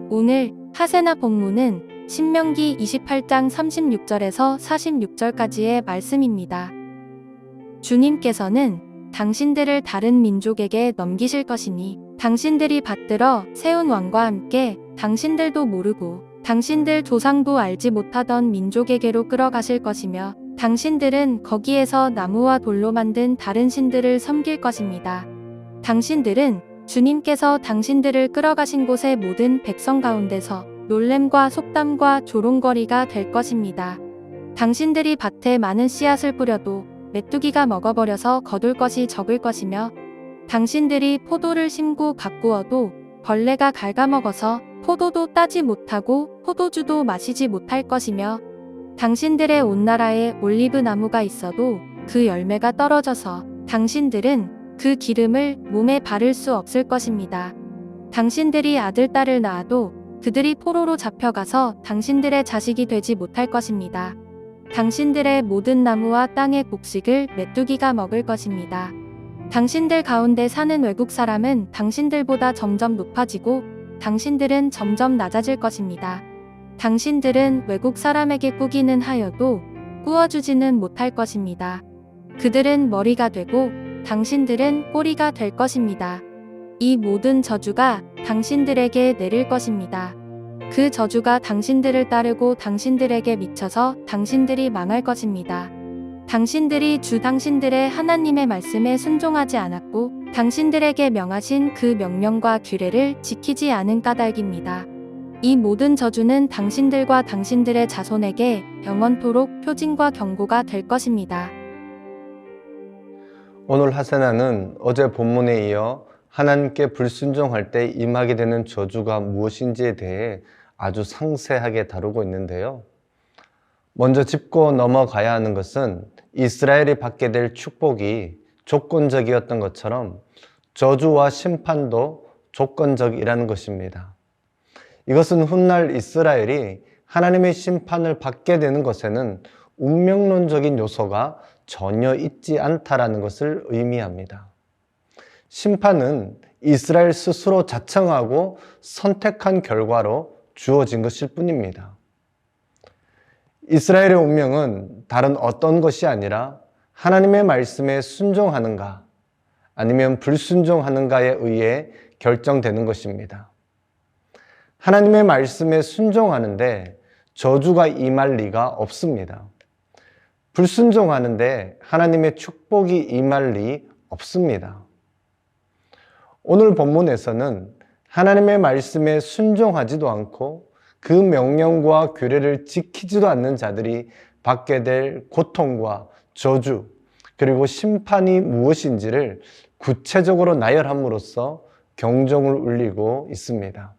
오늘 하세나 본문은 신명기 28장 36절에서 46절까지의 말씀입니다. 주님께서는 당신들을 다른 민족에게 넘기실 것이니 당신들이 받들어 세운 왕과 함께 당신들도 모르고 당신들 조상도 알지 못하던 민족에게로 끌어가실 것이며 당신들은 거기에서 나무와 돌로 만든 다른 신들을 섬길 것입니다. 당신들은 주님께서 당신들을 끌어가신 곳의 모든 백성 가운데서 놀램과 속담과 조롱거리가 될 것입니다. 당신들이 밭에 많은 씨앗을 뿌려도 메뚜기가 먹어버려서 거둘 것이 적을 것이며 당신들이 포도를 심고 가꾸어도 벌레가 갉아먹어서 포도도 따지 못하고 포도주도 마시지 못할 것이며 당신들의 온 나라에 올리브 나무가 있어도 그 열매가 떨어져서 당신들은 그 기름을 몸에 바를 수 없을 것입니다. 당신들이 아들, 딸을 낳아도 그들이 포로로 잡혀가서 당신들의 자식이 되지 못할 것입니다. 당신들의 모든 나무와 땅의 곡식을 메뚜기가 먹을 것입니다. 당신들 가운데 사는 외국 사람은 당신들보다 점점 높아지고 당신들은 점점 낮아질 것입니다. 당신들은 외국 사람에게 꾸기는 하여도 꾸어주지는 못할 것입니다. 그들은 머리가 되고 당신들은 꼬리가 될 것입니다. 이 모든 저주가 당신들에게 내릴 것입니다. 그 저주가 당신들을 따르고 당신들에게 미쳐서 당신들이 망할 것입니다. 당신들이 주 당신들의 하나님의 말씀에 순종하지 않았고 당신들에게 명하신 그 명령과 규례를 지키지 않은 까닭입니다. 이 모든 저주는 당신들과 당신들의 자손에게 영원토록 표징과 경고가 될 것입니다. 오늘 하세나는 어제 본문에 이어 하나님께 불순종할 때 임하게 되는 저주가 무엇인지에 대해 아주 상세하게 다루고 있는데요. 먼저 짚고 넘어가야 하는 것은 이스라엘이 받게 될 축복이 조건적이었던 것처럼 저주와 심판도 조건적이라는 것입니다. 이것은 훗날 이스라엘이 하나님의 심판을 받게 되는 것에는 운명론적인 요소가 전혀 있지 않다라는 것을 의미합니다. 심판은 이스라엘 스스로 자청하고 선택한 결과로 주어진 것일 뿐입니다. 이스라엘의 운명은 다른 어떤 것이 아니라 하나님의 말씀에 순종하는가 아니면 불순종하는가에 의해 결정되는 것입니다. 하나님의 말씀에 순종하는데 저주가 임할 리가 없습니다. 불순종하는데 하나님의 축복이 임할 리 없습니다. 오늘 본문에서는 하나님의 말씀에 순종하지도 않고 그 명령과 규례를 지키지도 않는 자들이 받게 될 고통과 저주 그리고 심판이 무엇인지를 구체적으로 나열함으로써 경종을 울리고 있습니다.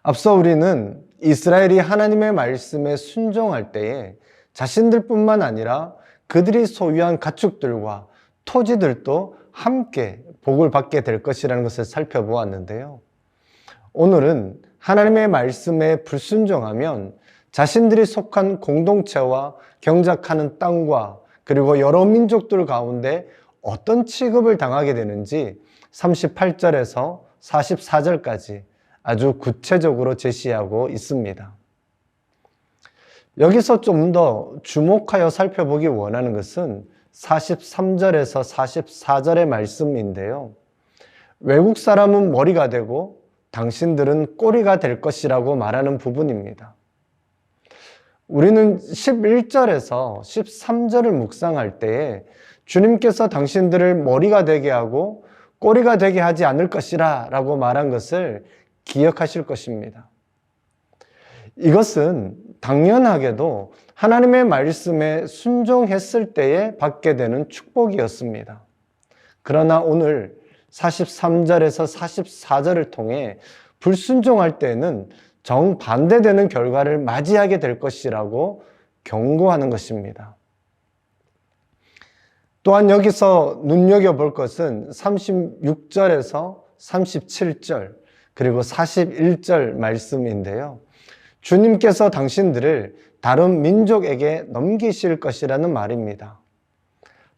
앞서 우리는 이스라엘이 하나님의 말씀에 순종할 때에 자신들뿐만 아니라 그들이 소유한 가축들과 토지들도 함께 복을 받게 될 것이라는 것을 살펴보았는데요. 오늘은 하나님의 말씀에 불순종하면 자신들이 속한 공동체와 경작하는 땅과 그리고 여러 민족들 가운데 어떤 취급을 당하게 되는지 38절에서 44절까지 아주 구체적으로 제시하고 있습니다. 여기서 좀 더 주목하여 살펴보기 원하는 것은 43절에서 44절의 말씀인데요. 외국 사람은 머리가 되고 당신들은 꼬리가 될 것이라고 말하는 부분입니다. 우리는 11절에서 13절을 묵상할 때에 주님께서 당신들을 머리가 되게 하고 꼬리가 되게 하지 않을 것이라 라고 말한 것을 기억하실 것입니다. 이것은 당연하게도 하나님의 말씀에 순종했을 때에 받게 되는 축복이었습니다. 그러나 오늘 43절에서 44절을 통해 불순종할 때에는 정반대되는 결과를 맞이하게 될 것이라고 경고하는 것입니다. 또한 여기서 눈여겨볼 것은 36절에서 37절 그리고 41절 말씀인데요. 주님께서 당신들을 다른 민족에게 넘기실 것이라는 말입니다.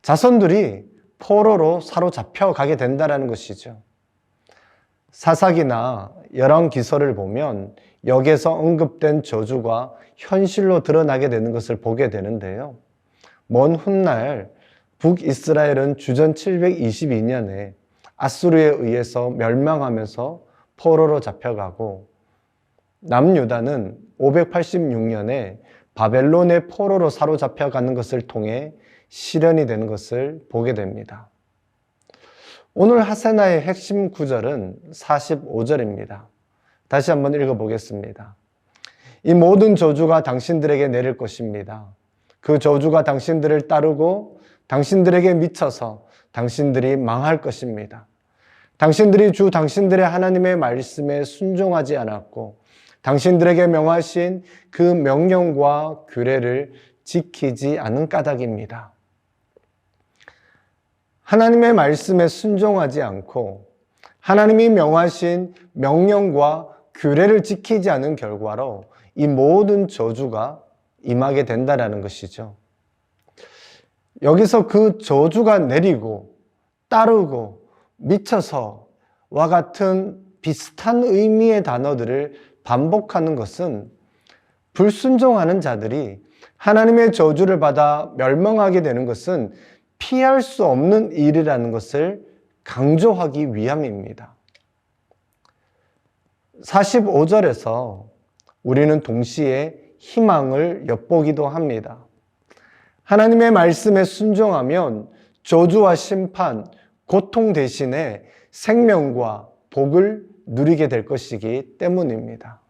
자손들이 포로로 사로잡혀 가게 된다는 것이죠. 사사기나 열왕기서를 보면 여기에서 언급된 저주가 현실로 드러나게 되는 것을 보게 되는데요. 먼 훗날 북이스라엘은 주전 722년에 아수르에 의해서 멸망하면서 포로로 잡혀가고 남유다는 586년에 바벨론의 포로로 사로잡혀가는 것을 통해 실현이 되는 것을 보게 됩니다. 오늘 하세나의 핵심 구절은 45절입니다. 다시 한번 읽어보겠습니다. 이 모든 저주가 당신들에게 내릴 것입니다. 그 저주가 당신들을 따르고 당신들에게 미쳐서 당신들이 망할 것입니다. 당신들이 주 당신들의 하나님의 말씀에 순종하지 않았고 당신들에게 명하신 그 명령과 규례를 지키지 않은 까닭입니다. 하나님의 말씀에 순종하지 않고 하나님이 명하신 명령과 규례를 지키지 않은 결과로 이 모든 저주가 임하게 된다는 것이죠. 여기서 그 저주가 내리고 따르고 미쳐서와 같은 비슷한 의미의 단어들을 반복하는 것은 불순종하는 자들이 하나님의 저주를 받아 멸망하게 되는 것은 피할 수 없는 일이라는 것을 강조하기 위함입니다. 45절에서 우리는 동시에 희망을 엿보기도 합니다. 하나님의 말씀에 순종하면 저주와 심판, 고통 대신에 생명과 복을 누리게 될 것이기 때문입니다.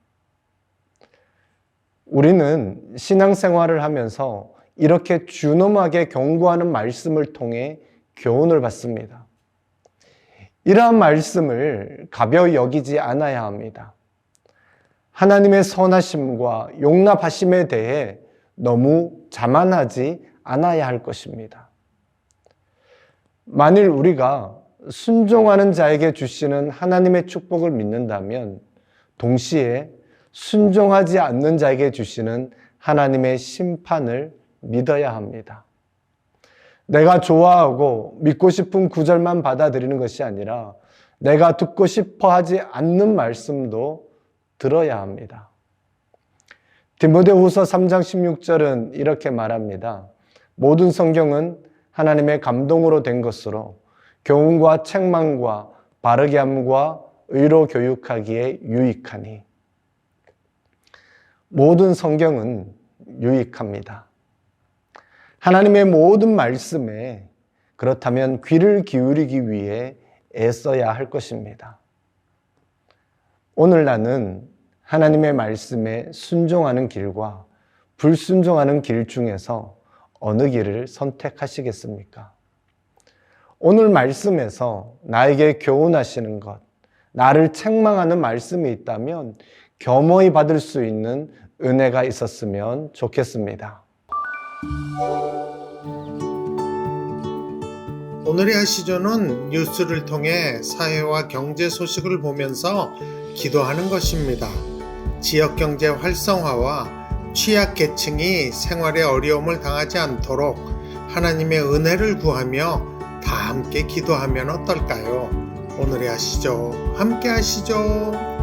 우리는 신앙생활을 하면서 이렇게 준엄하게 경고하는 말씀을 통해 교훈을 받습니다. 이러한 말씀을 가벼이 여기지 않아야 합니다. 하나님의 선하심과 용납하심에 대해 너무 자만하지 않아야 할 것입니다. 만일 우리가 순종하는 자에게 주시는 하나님의 축복을 믿는다면 동시에 순종하지 않는 자에게 주시는 하나님의 심판을 믿어야 합니다. 내가 좋아하고 믿고 싶은 구절만 받아들이는 것이 아니라 내가 듣고 싶어 하지 않는 말씀도 들어야 합니다. 디모데후서 3장 16절은 이렇게 말합니다. 모든 성경은 하나님의 감동으로 된 것으로 교훈과 책망과 바르게 함과 의로 교육하기에 유익하니. 모든 성경은 유익합니다. 하나님의 모든 말씀에 그렇다면 귀를 기울이기 위해 애써야 할 것입니다. 오늘 나는 하나님의 말씀에 순종하는 길과 불순종하는 길 중에서 어느 길을 선택하시겠습니까? 오늘 말씀에서 나에게 교훈하시는 것, 나를 책망하는 말씀이 있다면 겸허히 받을 수 있는 은혜가 있었으면 좋겠습니다. 오늘의 아시조는 뉴스를 통해 사회와 경제 소식을 보면서 기도하는 것입니다. 지역 경제 활성화와 취약계층이 생활에 어려움을 당하지 않도록 하나님의 은혜를 구하며 다 함께 기도하면 어떨까요? 오늘의 아시죠? 함께 하시죠.